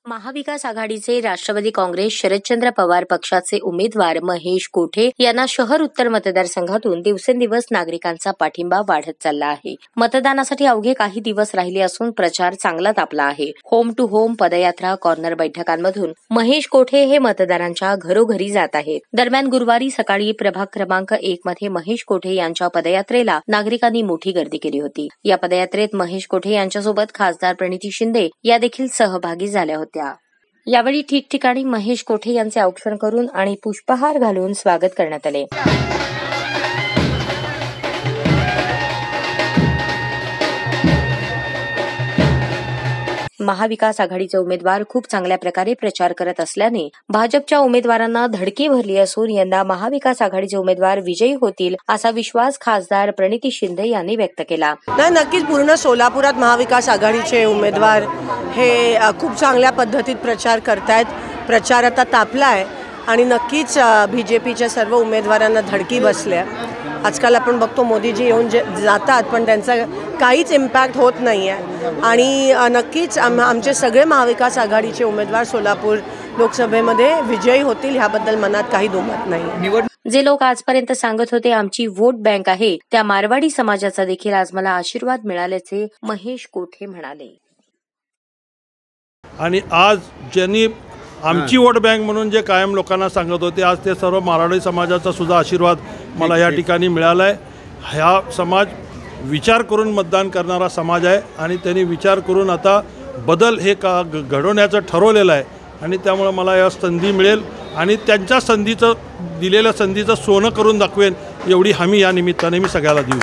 महाविकास आघाडीचे राष्ट्रवादी काँग्रेस शरदचंद्र पवार पक्षाचे उमेदवार महेश कोठे यांना शहर उत्तर मतदारसंघातून दिवसेंदिवस नागरिकांचा पाठिंबा वाढत चालला आहे। मतदानासाठी अवघे काही दिवस राहिले असून प्रचार चांगला तापला आहे। होम टू होम पदयात्रा कॉर्नर बैठकांमधून महेश कोठे हे मतदारांच्या घरोघरी जात आहेत। दरम्यान गुरुवारी सकाळी प्रभाग क्रमांक 1 मध्ये महेश कोठे यांच्या पदयात्रेला नागरिकांनी मोठी गर्दी केली होती। या पदयात्रेत महेश कोठे यांच्यासोबत खासदार प्रणिती शिंदे या देखील सहभागी झाल्या होत्या। यावेळी ठिकठिकाणी महेश कोठे यांचे औक्षण करून आणि पुष्पहार घालून स्वागत करण्यात आले। महाविकास आघाडीचे उमेदवार खूप चांगल्या प्रकारे प्रचार करत असल्याने भाजपच्या उमेदवारांना धडकी भरली असून यंदा महाविकास आघाडीचे उमेदवार विजयी होतील असा विश्वास खासदार प्रणिती शिंदे यांनी व्यक्त केला। नक्कीच पूर्ण सोलापुरात महाविकास आघाडीचे उमेदवार हे खूप चांगल्या पद्धतीत प्रचार करतायत। प्रचार आता तापलाय आणि नक्कीच बीजेपीच्या सर्व उमेदवारांना धडकी बसल्या। आजकाल आपण बघतो मोदीजी येऊन जातात पण त्यांचा काहीच इम्पॅक्ट होत नाही आहे आणि नक्कीच आमचे सगळे महाविकास आघाडीचे उमेदवार सोलापूर लोकसभेमध्ये विजयी होतील ह्याबद्दल मनात काही दुमत नाही। जे लोक आजपर्यंत सांगत होते आमची वोट बँक आहे त्या मारवाडी समाजाचा देखील आज मला आशीर्वाद मिळाल्याचे महेश कोठे म्हणाले। आणि आज ज्यांनी आमची वोट बँक म्हणून जे कायम लोकांना सांगत होते आज ते सर्व मारवाडी समाजाचा सुद्धा आशीर्वाद मला या ठिकाणी मिळाला आहे। हा समाज विचार करून मतदान करणारा समाज आहे आणि त्यांनी विचार करून आता बदल हे घडवण्याचं ठरवलेलं आहे आणि त्यामुळे मला या संधी मिळेल आणि त्यांच्या दिलेल्या संधीचं सोनं करून दाखवेन एवढी हमी या निमित्ताने मी सगळ्याला देऊ।